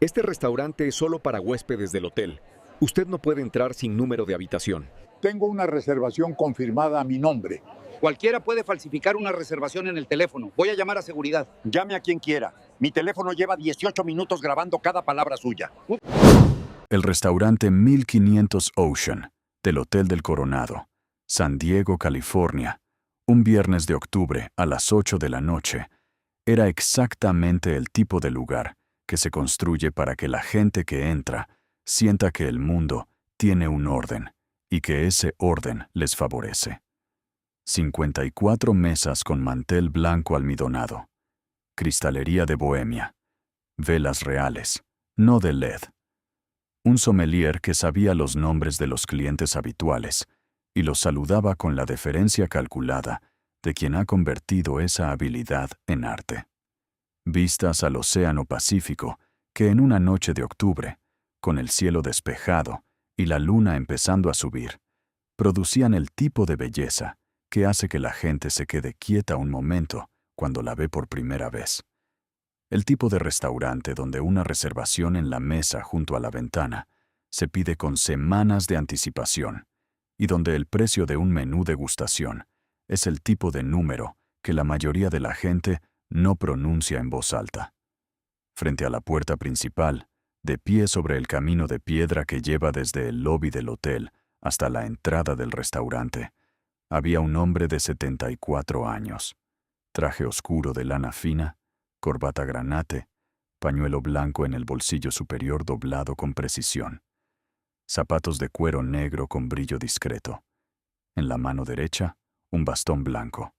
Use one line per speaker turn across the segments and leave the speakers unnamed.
Este restaurante es solo para huéspedes del hotel. Usted no puede entrar sin número de habitación.
Tengo una reservación confirmada a mi nombre.
Cualquiera puede falsificar una reservación en el teléfono. Voy a llamar a seguridad.
Llame a quien quiera. Mi teléfono lleva 18 minutos grabando cada palabra suya.
El restaurante 1500 Ocean, del Hotel del Coronado, San Diego, California, un viernes de octubre a las 8 de la noche, era exactamente el tipo de lugar que se construye para que la gente que entra sienta que el mundo tiene un orden y que ese orden les favorece. 54 mesas con mantel blanco almidonado, cristalería de Bohemia, velas reales, no de LED. Un sommelier que sabía los nombres de los clientes habituales y los saludaba con la deferencia calculada de quien ha convertido esa habilidad en arte. Vistas al Océano Pacífico que en una noche de octubre, con el cielo despejado y la luna empezando a subir, producían el tipo de belleza que hace que la gente se quede quieta un momento cuando la ve por primera vez. El tipo de restaurante donde una reservación en la mesa junto a la ventana se pide con semanas de anticipación y donde el precio de un menú degustación es el tipo de número que la mayoría de la gente no pronuncia en voz alta. Frente a la puerta principal, de pie sobre el camino de piedra que lleva desde el lobby del hotel hasta la entrada del restaurante, había un hombre de 74 años, traje oscuro de lana fina, corbata granate, pañuelo blanco en el bolsillo superior doblado con precisión, zapatos de cuero negro con brillo discreto. En la mano derecha, un bastón blanco,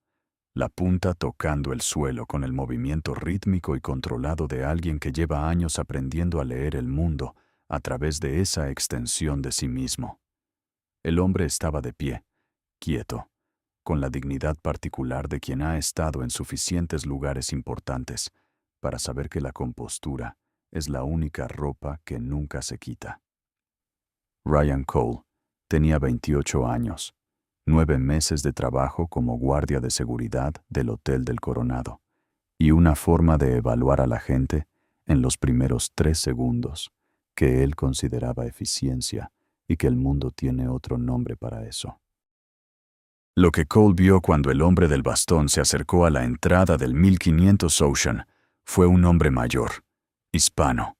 la punta tocando el suelo con el movimiento rítmico y controlado de alguien que lleva años aprendiendo a leer el mundo a través de esa extensión de sí mismo. El hombre estaba de pie, quieto, con la dignidad particular de quien ha estado en suficientes lugares importantes para saber que la compostura es la única ropa que nunca se quita. Ryan Cole tenía 28 años, 9 meses de trabajo como guardia de seguridad del Hotel del Coronado y una forma de evaluar a la gente en los primeros 3 segundos que él consideraba eficiencia y que el mundo tiene otro nombre para eso. Lo que Cole vio cuando el hombre del bastón se acercó a la entrada del 1500 Ocean fue un hombre mayor, hispano,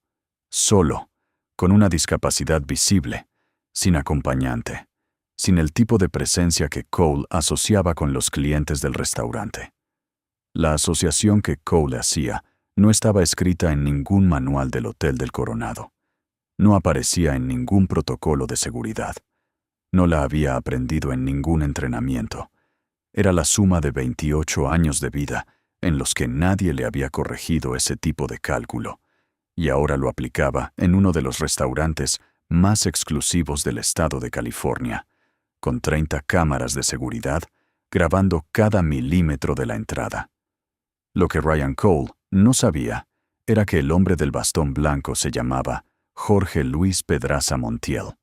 solo, con una discapacidad visible, sin acompañante, sin el tipo de presencia que Cole asociaba con los clientes del restaurante. La asociación que Cole hacía no estaba escrita en ningún manual del Hotel del Coronado. No aparecía en ningún protocolo de seguridad. No la había aprendido en ningún entrenamiento. Era la suma de 28 años de vida en los que nadie le había corregido ese tipo de cálculo, y ahora lo aplicaba en uno de los restaurantes más exclusivos del estado de California, con 30 cámaras de seguridad grabando cada milímetro de la entrada. Lo que Ryan Cole no sabía era que el hombre del bastón blanco se llamaba Jorge Luis Pedraza Montiel,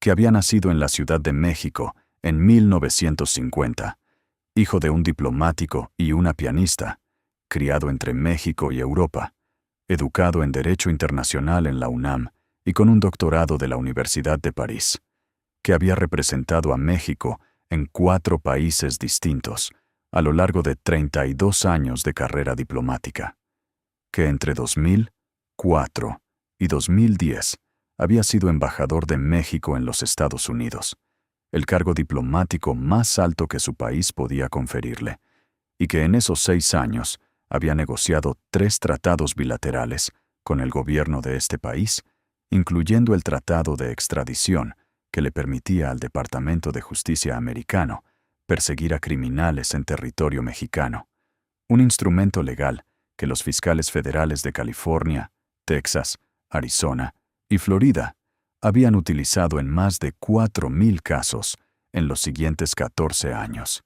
que había nacido en la Ciudad de México en 1950, hijo de un diplomático y una pianista, criado entre México y Europa, educado en Derecho Internacional en la UNAM y con un doctorado de la Universidad de París, que había representado a México en 4 países distintos a lo largo de 32 años de carrera diplomática, que entre 2004 y 2010 había sido embajador de México en los Estados Unidos, el cargo diplomático más alto que su país podía conferirle, y que en esos 6 años había negociado 3 tratados bilaterales con el gobierno de este país, incluyendo el tratado de extradición que le permitía al Departamento de Justicia americano perseguir a criminales en territorio mexicano, un instrumento legal que los fiscales federales de California, Texas, Arizona y Florida habían utilizado en más de 4,000 casos en los siguientes 14 años,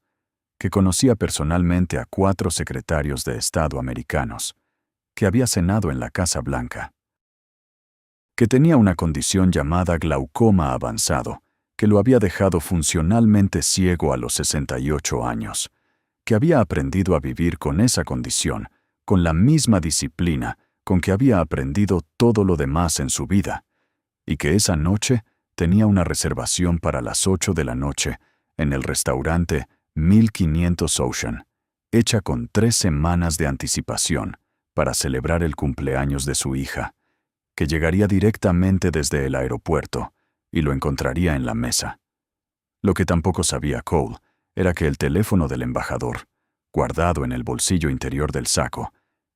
que conocía personalmente a 4 secretarios de Estado americanos, que había cenado en la Casa Blanca, que tenía una condición llamada glaucoma avanzado, que lo había dejado funcionalmente ciego a los 68 años, que había aprendido a vivir con esa condición, con la misma disciplina con que había aprendido todo lo demás en su vida, y que esa noche tenía una reservación para las 8 de la noche en el restaurante 1500 Ocean, hecha con 3 semanas de anticipación para celebrar el cumpleaños de su hija, que llegaría directamente desde el aeropuerto y lo encontraría en la mesa. Lo que tampoco sabía Cole era que el teléfono del embajador, guardado en el bolsillo interior del saco,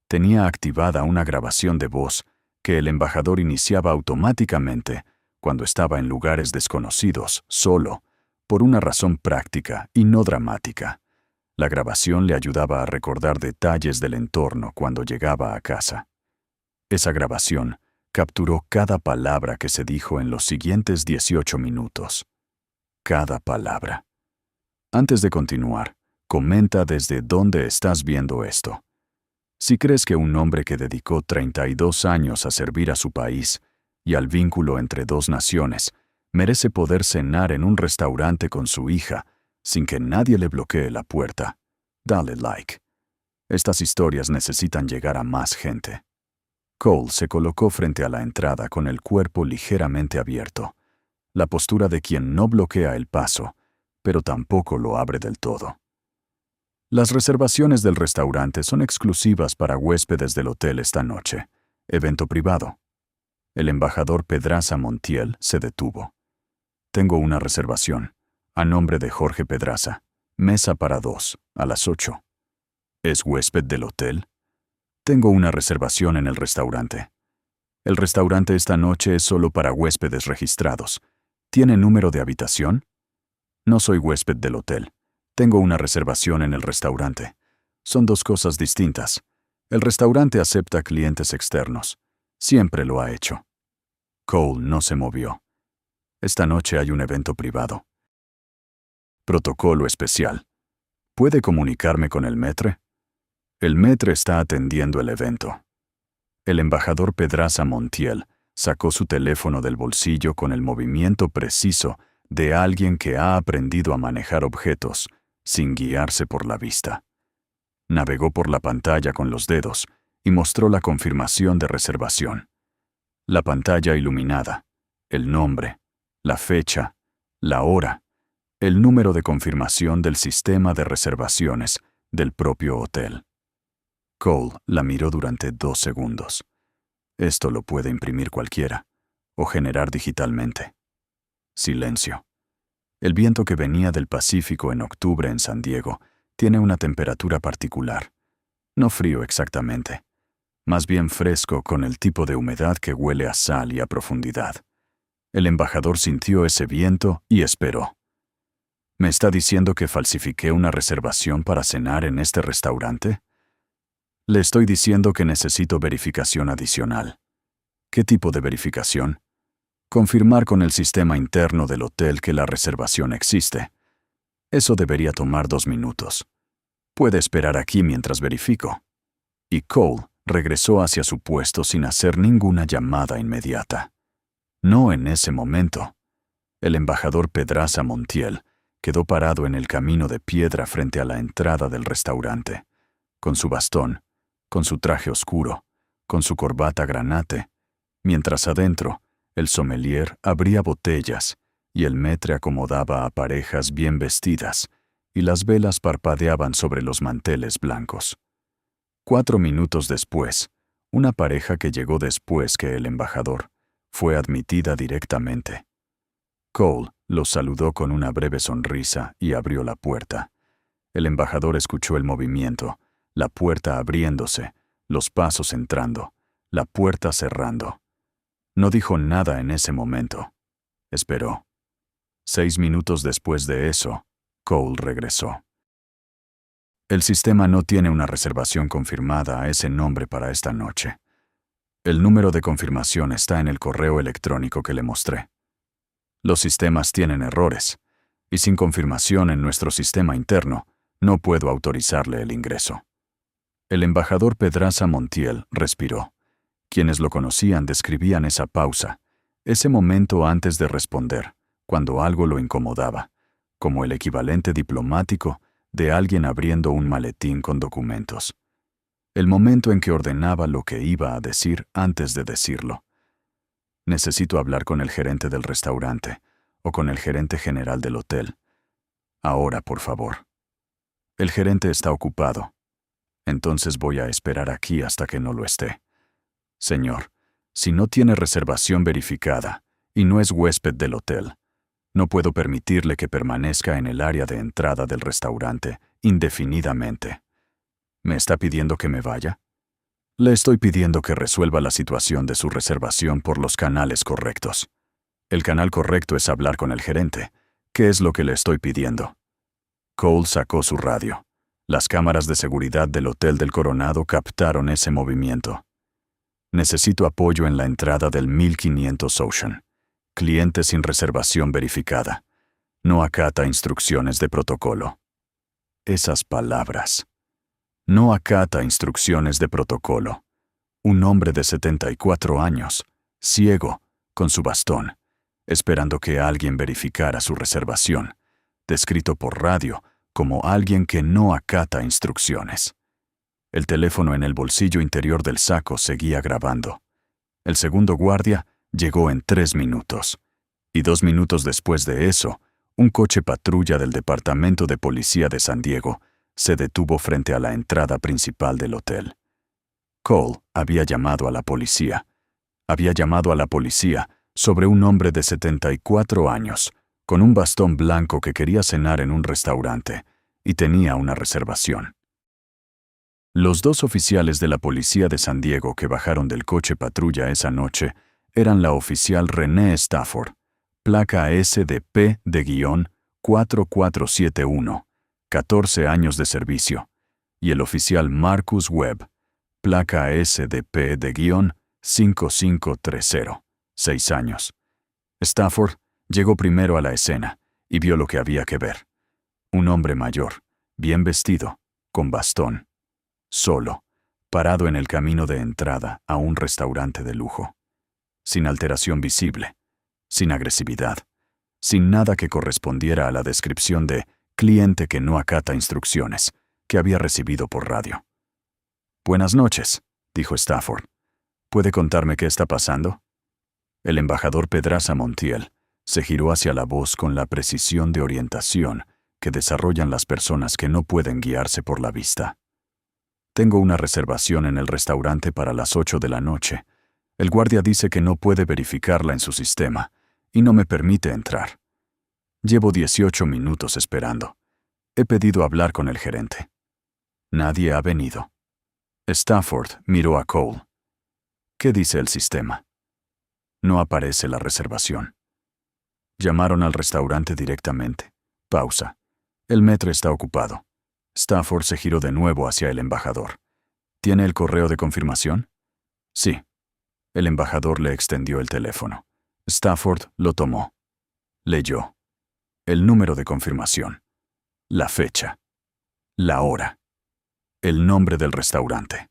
tenía activada una grabación de voz que el embajador iniciaba automáticamente cuando estaba en lugares desconocidos, solo, por una razón práctica y no dramática. La grabación le ayudaba a recordar detalles del entorno cuando llegaba a casa. Esa grabación capturó cada palabra que se dijo en los siguientes 18 minutos. Cada palabra. Antes de continuar, comenta desde dónde estás viendo esto. Si crees que un hombre que dedicó 32 años a servir a su país y al vínculo entre dos naciones merece poder cenar en un restaurante con su hija sin que nadie le bloquee la puerta, dale like. Estas historias necesitan llegar a más gente. Cole se colocó frente a la entrada con el cuerpo ligeramente abierto, la postura de quien no bloquea el paso, pero tampoco lo abre del todo. Las reservaciones del restaurante son exclusivas para huéspedes del hotel esta noche. Evento privado. El embajador Pedraza Montiel se detuvo. Tengo una reservación, a nombre de Jorge Pedraza. Mesa para 2, a las 8. ¿Es huésped del hotel? Tengo una reservación en el restaurante. El restaurante esta noche es solo para huéspedes registrados. ¿Tiene número de habitación? No soy huésped del hotel. Tengo una reservación en el restaurante. Son dos cosas distintas. El restaurante acepta clientes externos. Siempre lo ha hecho. Cole no se movió. Esta noche hay un evento privado. Protocolo especial. ¿Puede comunicarme con el maître? El maître está atendiendo el evento. El embajador Pedraza Montiel sacó su teléfono del bolsillo con el movimiento preciso de alguien que ha aprendido a manejar objetos sin guiarse por la vista. Navegó por la pantalla con los dedos y mostró la confirmación de reservación. La pantalla iluminada, el nombre, la fecha, la hora, el número de confirmación del sistema de reservaciones del propio hotel. Cole la miró durante 2 segundos. Esto lo puede imprimir cualquiera, o generar digitalmente. Silencio. El viento que venía del Pacífico en octubre en San Diego tiene una temperatura particular. No frío exactamente, más bien fresco con el tipo de humedad que huele a sal y a profundidad. El embajador sintió ese viento y esperó. ¿Me está diciendo que falsifiqué una reservación para cenar en este restaurante? Le estoy diciendo que necesito verificación adicional. ¿Qué tipo de verificación? Confirmar con el sistema interno del hotel que la reservación existe. Eso debería tomar 2 minutos. Puede esperar aquí mientras verifico. Y Cole regresó hacia su puesto sin hacer ninguna llamada inmediata. No en ese momento. El embajador Pedraza Montiel quedó parado en el camino de piedra frente a la entrada del restaurante, con su bastón, con su traje oscuro, con su corbata granate, mientras adentro el sommelier abría botellas y el maître acomodaba a parejas bien vestidas y las velas parpadeaban sobre los manteles blancos. 4 minutos después, una pareja que llegó después que el embajador fue admitida directamente. Cole los saludó con una breve sonrisa y abrió la puerta. El embajador escuchó el movimiento, la puerta abriéndose, los pasos entrando, la puerta cerrando. No dijo nada en ese momento. Esperó. 6 minutos después de eso, Cole regresó. El sistema no tiene una reservación confirmada a ese nombre para esta noche. El número de confirmación está en el correo electrónico que le mostré. Los sistemas tienen errores, y sin confirmación en nuestro sistema interno, no puedo autorizarle el ingreso. El embajador Pedraza Montiel respiró. Quienes lo conocían describían esa pausa, ese momento antes de responder, cuando algo lo incomodaba, como el equivalente diplomático de alguien abriendo un maletín con documentos. el momento en que ordenaba lo que iba a decir antes de decirlo. Necesito hablar con el gerente del restaurante o con el gerente general del hotel. Ahora, por favor. El gerente está ocupado. Entonces voy a esperar aquí hasta que no lo esté. Señor, si no tiene reservación verificada y no es huésped del hotel, no puedo permitirle que permanezca en el área de entrada del restaurante indefinidamente. ¿Me está pidiendo que me vaya? Le estoy pidiendo que resuelva la situación de su reservación por los canales correctos. El canal correcto es hablar con el gerente. ¿Qué es lo que le estoy pidiendo? Cole sacó su radio. Las cámaras de seguridad del Hotel del Coronado captaron ese movimiento. Necesito apoyo en la entrada del 1500 Ocean. Cliente sin reservación verificada. No acata instrucciones de protocolo. Esas palabras. No acata instrucciones de protocolo. Un hombre de 74 años, ciego, con su bastón, esperando que alguien verificara su reservación, descrito por radio como alguien que no acata instrucciones. El teléfono en el bolsillo interior del saco seguía grabando. El segundo guardia llegó en 3 minutos. Y 2 minutos después de eso, un coche patrulla del Departamento de Policía de San Diego se detuvo frente a la entrada principal del hotel. Cole había llamado a la policía. Había llamado a la policía sobre un hombre de 74 años, con un bastón blanco que quería cenar en un restaurante y tenía una reservación. Los 2 oficiales de la policía de San Diego que bajaron del coche patrulla esa noche eran la oficial Renee Stafford, placa SDP-4471, 14 años de servicio, y el oficial Marcus Webb, placa SDP-5530, 6 años. Stafford llegó primero a la escena y vio lo que había que ver. Un hombre mayor, bien vestido, con bastón, solo, parado en el camino de entrada a un restaurante de lujo, sin alteración visible, sin agresividad, sin nada que correspondiera a la descripción de cliente que no acata instrucciones que había recibido por radio. «Buenas noches», dijo Stafford. «¿Puede contarme qué está pasando?» El embajador Pedraza Montiel se giró hacia la voz con la precisión de orientación que desarrollan las personas que no pueden guiarse por la vista. «Tengo una reservación en el restaurante para las 8 de la noche. El guardia dice que no puede verificarla en su sistema y no me permite entrar. Llevo 18 minutos esperando. He pedido hablar con el gerente. Nadie ha venido». Stafford miró a Cole. «¿Qué dice el sistema?» «No aparece la reservación». «¿Llamaron al restaurante directamente?» Pausa. «El metro está ocupado». Stafford se giró de nuevo hacia el embajador. «¿Tiene el correo de confirmación?» «Sí». El embajador le extendió el teléfono. Stafford lo tomó. Leyó. El número de confirmación. La fecha. La hora. El nombre del restaurante.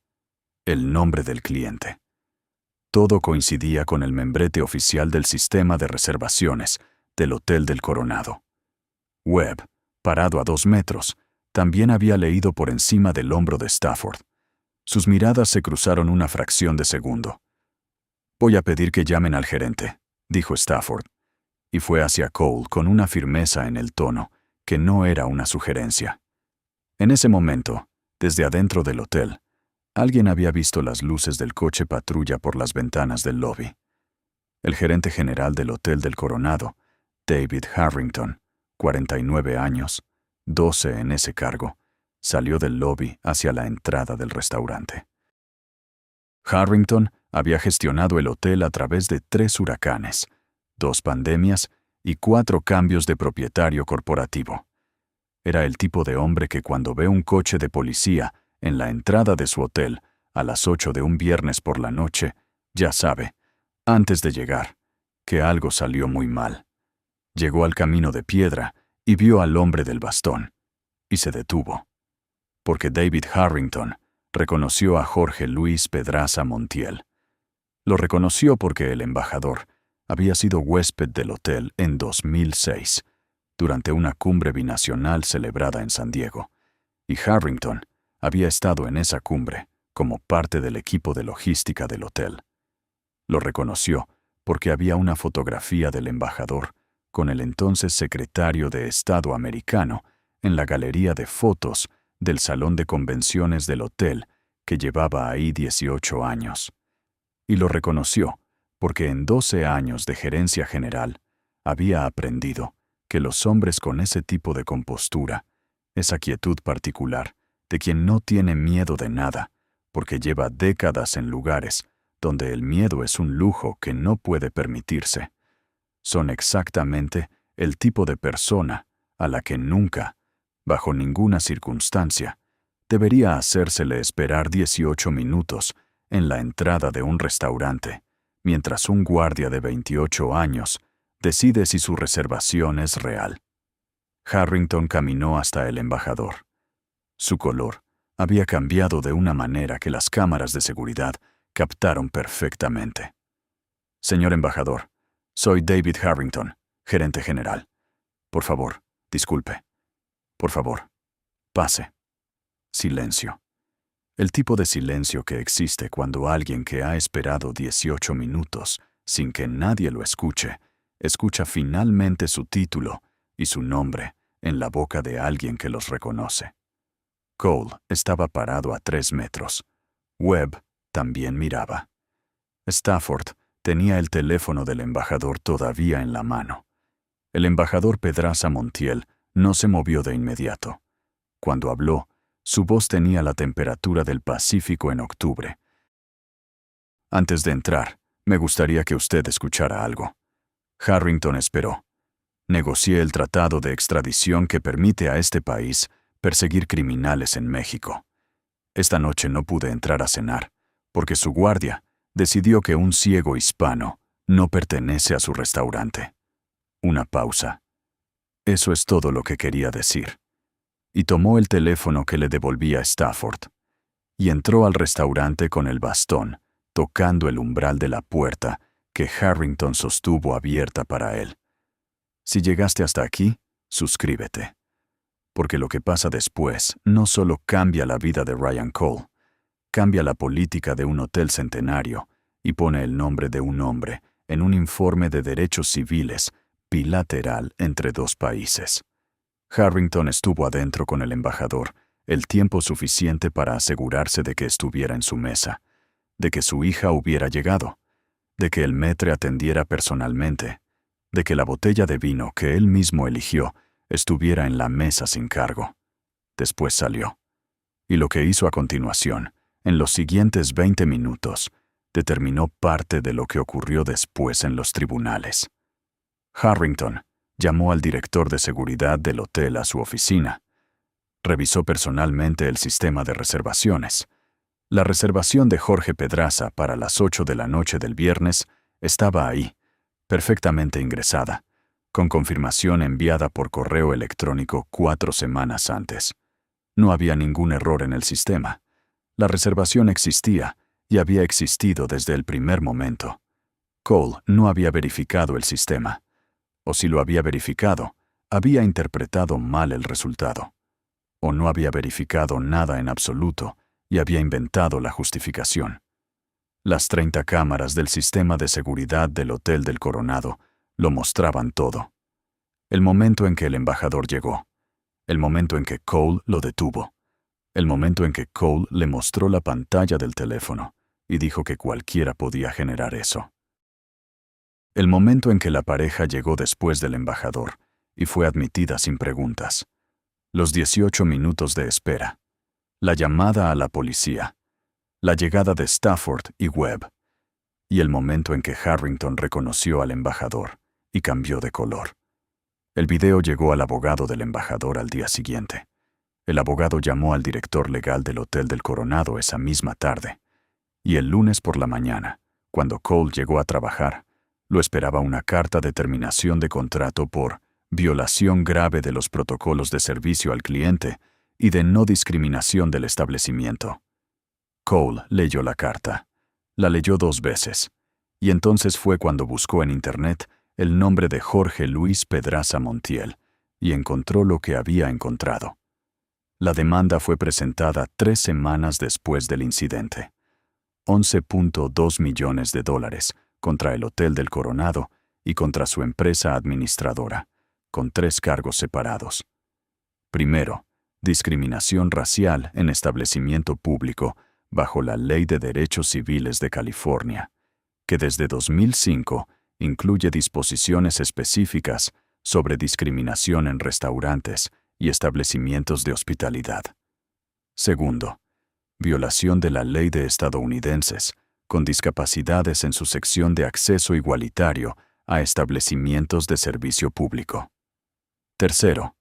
El nombre del cliente. Todo coincidía con el membrete oficial del sistema de reservaciones del Hotel del Coronado. Webb, parado a 2 metros, también había leído por encima del hombro de Stafford. Sus miradas se cruzaron una fracción de segundo. «Voy a pedir que llamen al gerente», dijo Stafford, y fue hacia Cole con una firmeza en el tono que no era una sugerencia. En ese momento, desde adentro del hotel, alguien había visto las luces del coche patrulla por las ventanas del lobby. El gerente general del Hotel del Coronado, David Harrington, 49 años, 12 en ese cargo, salió del lobby hacia la entrada del restaurante. Harrington había gestionado el hotel a través de 3 huracanes, 2 pandemias y 4 cambios de propietario corporativo. Era el tipo de hombre que cuando ve un coche de policía en la entrada de su hotel a las 8 de un viernes por la noche, ya sabe, antes de llegar, que algo salió muy mal. Llegó al camino de piedra y vio al hombre del bastón, y se detuvo. Porque David Harrington reconoció a Jorge Luis Pedraza Montiel. Lo reconoció porque el embajador había sido huésped del hotel en 2006, durante una cumbre binacional celebrada en San Diego, y Harrington había estado en esa cumbre como parte del equipo de logística del hotel. Lo reconoció porque había una fotografía del embajador con el entonces secretario de Estado americano en la galería de fotos del salón de convenciones del hotel que llevaba ahí 18 años. Y lo reconoció porque en 12 años de gerencia general había aprendido que los hombres con ese tipo de compostura, esa quietud particular, de quien no tiene miedo de nada, porque lleva décadas en lugares donde el miedo es un lujo que no puede permitirse, son exactamente el tipo de persona a la que nunca, bajo ninguna circunstancia, debería hacérsele esperar 18 minutos en la entrada de un restaurante, mientras un guardia de 28 años decide si su reservación es real. Harrington caminó hasta el embajador. Su color había cambiado de una manera que las cámaras de seguridad captaron perfectamente. Señor embajador, soy David Harrington, gerente general. Por favor, disculpe. Por favor, pase. Silencio. El tipo de silencio que existe cuando alguien que ha esperado 18 minutos sin que nadie lo escuche, escucha finalmente su título y su nombre en la boca de alguien que los reconoce. Cole estaba parado a 3 metros. Webb también miraba. Stafford tenía el teléfono del embajador todavía en la mano. El embajador Pedraza Montiel no se movió de inmediato. Cuando habló, su voz tenía la temperatura del Pacífico en octubre. Antes de entrar, me gustaría que usted escuchara algo. Harrington esperó. Negocié el tratado de extradición que permite a este país perseguir criminales en México. Esta noche no pude entrar a cenar, porque su guardia decidió que un ciego hispano no pertenece a su restaurante. Una pausa. Eso es todo lo que quería decir. Y tomó el teléfono que le devolvía Stafford. Y entró al restaurante con el bastón, tocando el umbral de la puerta que Harrington sostuvo abierta para él. Si llegaste hasta aquí, suscríbete. Porque lo que pasa después no solo cambia la vida de Ryan Cole, cambia la política de un hotel centenario y pone el nombre de un hombre en un informe de derechos civiles bilateral entre dos países. Harrington estuvo adentro con el embajador el tiempo suficiente para asegurarse de que estuviera en su mesa, de que su hija hubiera llegado, de que el maître atendiera personalmente, de que la botella de vino que él mismo eligió estuviera en la mesa sin cargo. Después salió. Y lo que hizo a continuación, en los siguientes 20 minutos, determinó parte de lo que ocurrió después en los tribunales. Harrington llamó al director de seguridad del hotel a su oficina. Revisó personalmente el sistema de reservaciones. La reservación de Jorge Pedraza para las 8 de la noche del viernes estaba ahí, perfectamente ingresada, con confirmación enviada por correo electrónico 4 semanas antes. No había ningún error en el sistema. La reservación existía y había existido desde el primer momento. Cole no había verificado el sistema. O si lo había verificado, había interpretado mal el resultado. O no había verificado nada en absoluto y había inventado la justificación. Las 30 cámaras del sistema de seguridad del Hotel del Coronado lo mostraban todo. El momento en que el embajador llegó. El momento en que Cole lo detuvo. El momento en que Cole le mostró la pantalla del teléfono y dijo que cualquiera podía generar eso. El momento en que la pareja llegó después del embajador y fue admitida sin preguntas. Los 18 minutos de espera. La llamada a la policía. La llegada de Stafford y Webb. Y el momento en que Harrington reconoció al embajador y cambió de color. El video llegó al abogado del embajador al día siguiente. El abogado llamó al director legal del Hotel del Coronado esa misma tarde. Y el lunes por la mañana, cuando Cole llegó a trabajar, lo esperaba una carta de terminación de contrato por violación grave de los protocolos de servicio al cliente y de no discriminación del establecimiento. Cole leyó la carta. La leyó 2 veces. Y entonces fue cuando buscó en Internet el nombre de Jorge Luis Pedraza Montiel y encontró lo que había encontrado. La demanda fue presentada 3 semanas después del incidente. $11.2 millones contra el Hotel del Coronado y contra su empresa administradora, con 3 cargos separados. Primero, discriminación racial en establecimiento público bajo la Ley de Derechos Civiles de California, que desde 2005 incluye disposiciones específicas sobre discriminación en restaurantes y establecimientos de hospitalidad. Segundo, violación de la ley de estadounidenses con discapacidades en su sección de acceso igualitario a establecimientos de servicio público. Tercero,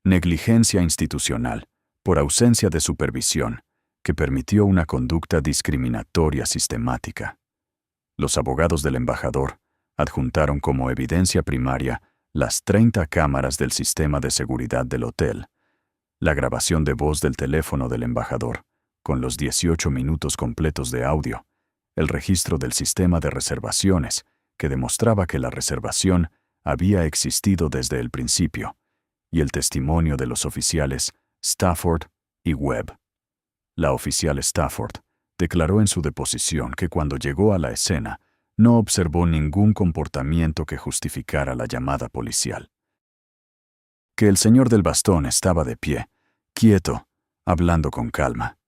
negligencia institucional por ausencia de supervisión que permitió una conducta discriminatoria sistemática. Los abogados del embajador adjuntaron como evidencia primaria las 30 cámaras del sistema de seguridad del hotel, la grabación de voz del teléfono del embajador, con los 18 minutos completos de audio, el registro del sistema de reservaciones, que demostraba que la reservación había existido desde el principio, y el testimonio de los oficiales Stafford y Webb. La oficial Stafford declaró en su deposición que cuando llegó a la escena no observó ningún comportamiento que justificara la llamada policial. Que el señor del bastón estaba de pie, quieto, hablando con calma.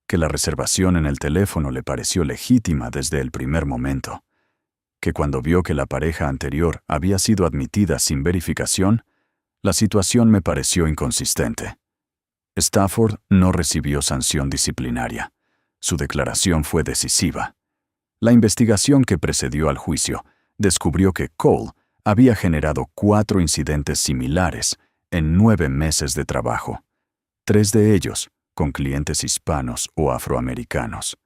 Que la reservación en el teléfono le pareció legítima desde el primer momento. Que cuando vio que la pareja anterior había sido admitida sin verificación, la situación me pareció inconsistente. Stafford no recibió sanción disciplinaria. Su declaración fue decisiva. La investigación que precedió al juicio descubrió que Cole había generado 4 incidentes similares en 9 meses de trabajo, 3 de ellos con clientes hispanos o afroamericanos.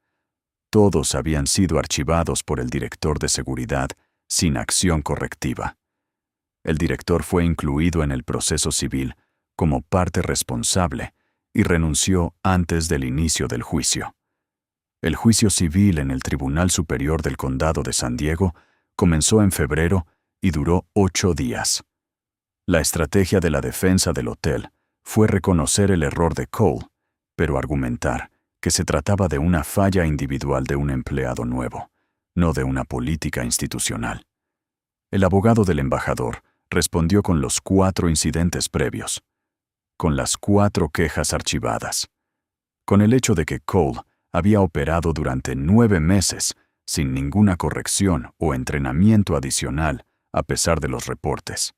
Todos habían sido archivados por el director de seguridad sin acción correctiva. El director fue incluido en el proceso civil como parte responsable y renunció antes del inicio del juicio. El juicio civil en el Tribunal Superior del Condado de San Diego comenzó en febrero y duró 8 días. La estrategia de la defensa del hotel fue reconocer el error de Cole, pero argumentar que se trataba de una falla individual de un empleado nuevo, no de una política institucional. El abogado del embajador respondió con los 4 incidentes previos, con las 4 quejas archivadas, con el hecho de que Cole había operado durante 9 meses sin ninguna corrección o entrenamiento adicional a pesar de los reportes,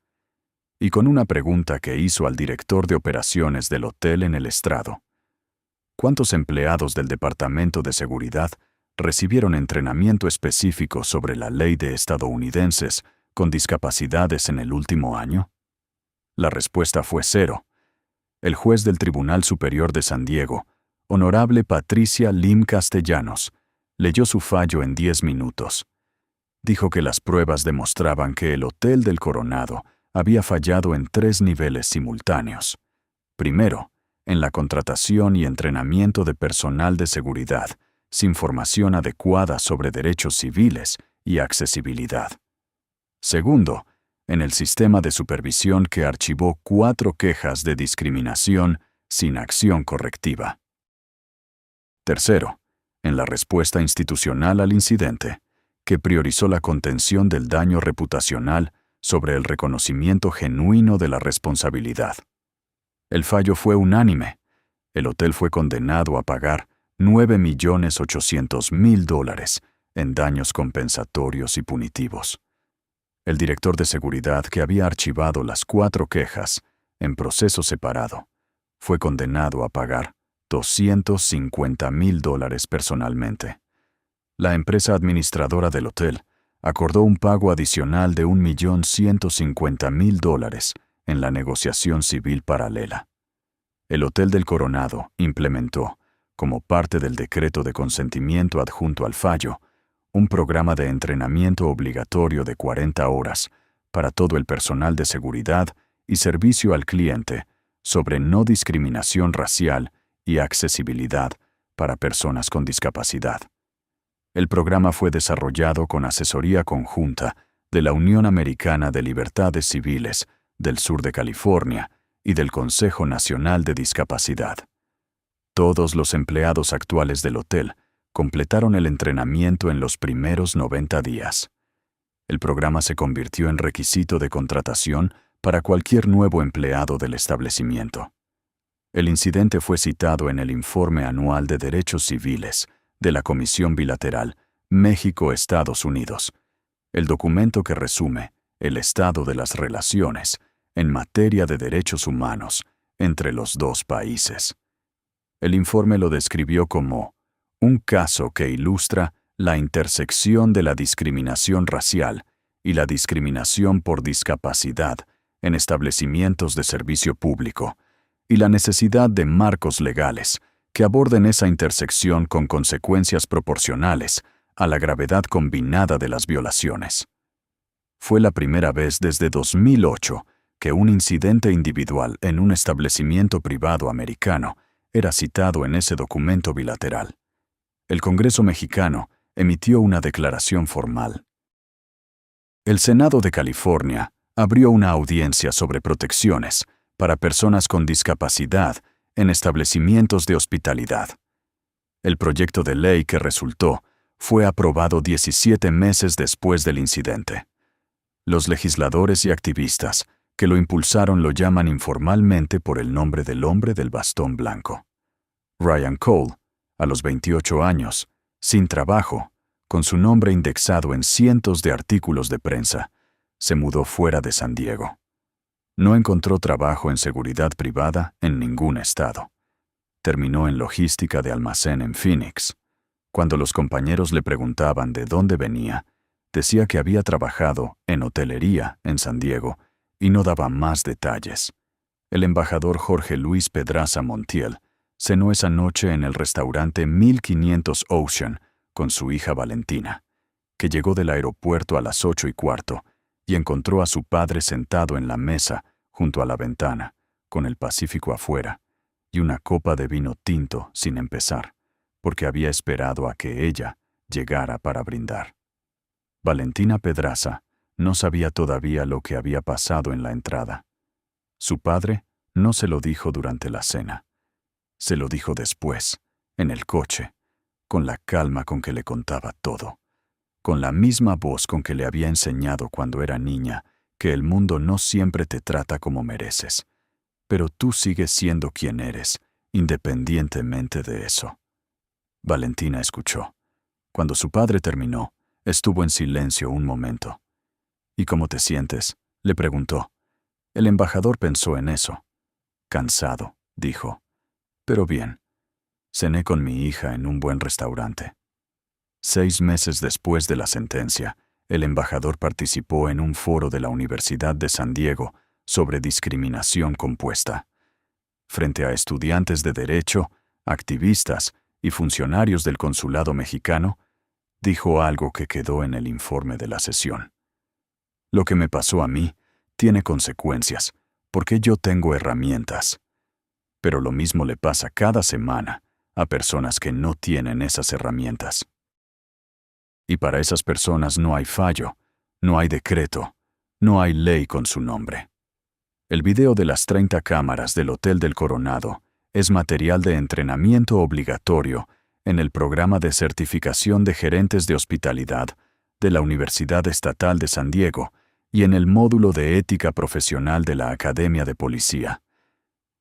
y con una pregunta que hizo al director de operaciones del hotel en el estrado. ¿Cuántos empleados del Departamento de Seguridad recibieron entrenamiento específico sobre la ley de estadounidenses con discapacidades en el último año? La respuesta fue 0. El juez del Tribunal Superior de San Diego, Honorable Patricia Lim Castellanos, leyó su fallo en 10 minutos. Dijo que las pruebas demostraban que el Hotel del Coronado había fallado en 3 niveles simultáneos. Primero, en la contratación y entrenamiento de personal de seguridad, sin formación adecuada sobre derechos civiles y accesibilidad. Segundo, en el sistema de supervisión que archivó 4 quejas de discriminación sin acción correctiva. Tercero, en la respuesta institucional al incidente, que priorizó la contención del daño reputacional sobre el reconocimiento genuino de la responsabilidad. El fallo fue unánime. El hotel fue condenado a pagar $9.800.000 en daños compensatorios y punitivos. El director de seguridad que había archivado las 4 quejas en proceso separado fue condenado a pagar $250.000 personalmente. La empresa administradora del hotel acordó un pago adicional de $1.150.000 en la negociación civil paralela. El Hotel del Coronado implementó, como parte del decreto de consentimiento adjunto al fallo, un programa de entrenamiento obligatorio de 40 horas para todo el personal de seguridad y servicio al cliente sobre no discriminación racial y accesibilidad para personas con discapacidad. El programa fue desarrollado con asesoría conjunta de la Unión Americana de Libertades Civiles del sur de California y del Consejo Nacional de Discapacidad. Todos los empleados actuales del hotel completaron el entrenamiento en los primeros 90 días. El programa se convirtió en requisito de contratación para cualquier nuevo empleado del establecimiento. El incidente fue citado en el Informe Anual de Derechos Civiles de la Comisión Bilateral México-Estados Unidos, el documento que resume el estado de las relaciones en materia de derechos humanos entre los dos países. El informe lo describió como un caso que ilustra la intersección de la discriminación racial y la discriminación por discapacidad en establecimientos de servicio público, y la necesidad de marcos legales que aborden esa intersección con consecuencias proporcionales a la gravedad combinada de las violaciones. Fue la primera vez desde 2008 que un incidente individual en un establecimiento privado americano era citado en ese documento bilateral. El Congreso mexicano emitió una declaración formal. El Senado de California abrió una audiencia sobre protecciones para personas con discapacidad en establecimientos de hospitalidad. El proyecto de ley que resultó fue aprobado 17 meses después del incidente. Los legisladores y activistas que lo impulsaron lo llaman informalmente por el nombre del hombre del bastón blanco. Ryan Cole, a los 28 años, sin trabajo, con su nombre indexado en cientos de artículos de prensa, se mudó fuera de San Diego. No encontró trabajo en seguridad privada en ningún estado. Terminó en logística de almacén en Phoenix. Cuando los compañeros le preguntaban de dónde venía, decía que había trabajado en hotelería en San Diego y no daba más detalles. El embajador Jorge Luis Pedraza Montiel cenó esa noche en el restaurante 1500 Ocean con su hija Valentina, que llegó del aeropuerto a las 8:15 y encontró a su padre sentado en la mesa junto a la ventana, con el Pacífico afuera, y una copa de vino tinto sin empezar, porque había esperado a que ella llegara para brindar. Valentina Pedraza no sabía todavía lo que había pasado en la entrada. Su padre no se lo dijo durante la cena. Se lo dijo después, en el coche, con la calma con que le contaba todo, con la misma voz con que le había enseñado cuando era niña que el mundo no siempre te trata como mereces, pero tú sigues siendo quien eres, independientemente de eso. Valentina escuchó. Cuando su padre terminó, estuvo en silencio un momento. ¿Y cómo te sientes?, le preguntó. El embajador pensó en eso. Cansado, dijo. Pero bien. Cené con mi hija en un buen restaurante. 6 meses después de la sentencia, el embajador participó en un foro de la Universidad de San Diego sobre discriminación compuesta. Frente a estudiantes de derecho, activistas y funcionarios del consulado mexicano, dijo algo que quedó en el informe de la sesión. Lo que me pasó a mí tiene consecuencias, porque yo tengo herramientas. Pero lo mismo le pasa cada semana a personas que no tienen esas herramientas. Y para esas personas no hay fallo, no hay decreto, no hay ley con su nombre. El video de las 30 cámaras del Hotel del Coronado es material de entrenamiento obligatorio en el programa de certificación de gerentes de hospitalidad de la Universidad Estatal de San Diego y en el módulo de ética profesional de la Academia de Policía.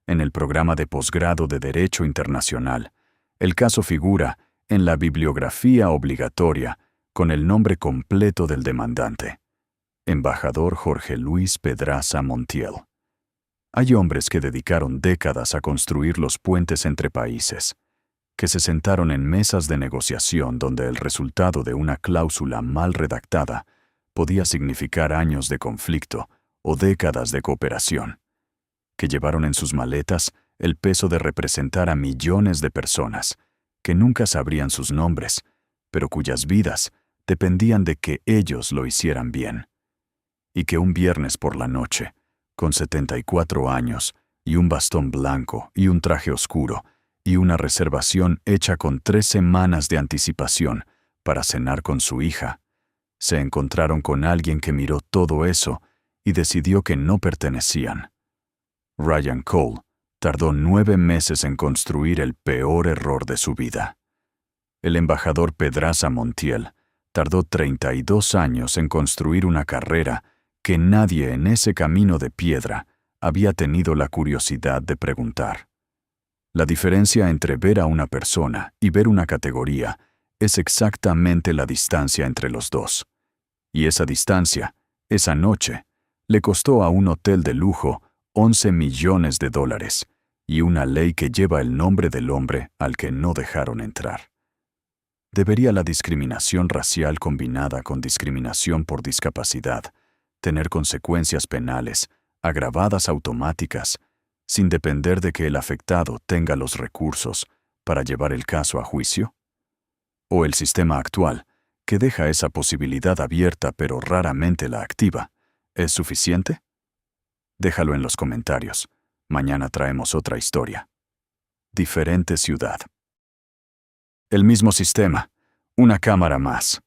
En el programa de posgrado de Derecho Internacional, el caso figura en la bibliografía obligatoria con el nombre completo del demandante, embajador Jorge Luis Pedraza Montiel. Hay hombres que dedicaron décadas a construir los puentes entre países, que se sentaron en mesas de negociación donde el resultado de una cláusula mal redactada podía significar años de conflicto o décadas de cooperación, que llevaron en sus maletas el peso de representar a millones de personas, que nunca sabrían sus nombres, pero cuyas vidas dependían de que ellos lo hicieran bien. Y que un viernes por la noche, con 74 años, y un bastón blanco, y un traje oscuro, y una reservación hecha con 3 semanas de anticipación para cenar con su hija, se encontraron con alguien que miró todo eso y decidió que no pertenecían. Ryan Cole tardó 9 meses en construir el peor error de su vida. El embajador Pedraza Montiel tardó 32 años en construir una carrera que nadie en ese camino de piedra había tenido la curiosidad de preguntar. La diferencia entre ver a una persona y ver una categoría es exactamente la distancia entre los dos. Y esa distancia, esa noche, le costó a un hotel de lujo $11 millones y una ley que lleva el nombre del hombre al que no dejaron entrar. ¿Debería la discriminación racial combinada con discriminación por discapacidad tener consecuencias penales, agravadas automáticas, sin depender de que el afectado tenga los recursos para llevar el caso a juicio? ¿O el sistema actual, que deja esa posibilidad abierta pero raramente la activa, es suficiente? Déjalo en los comentarios. Mañana traemos otra historia. Diferente ciudad. El mismo sistema, una cámara más.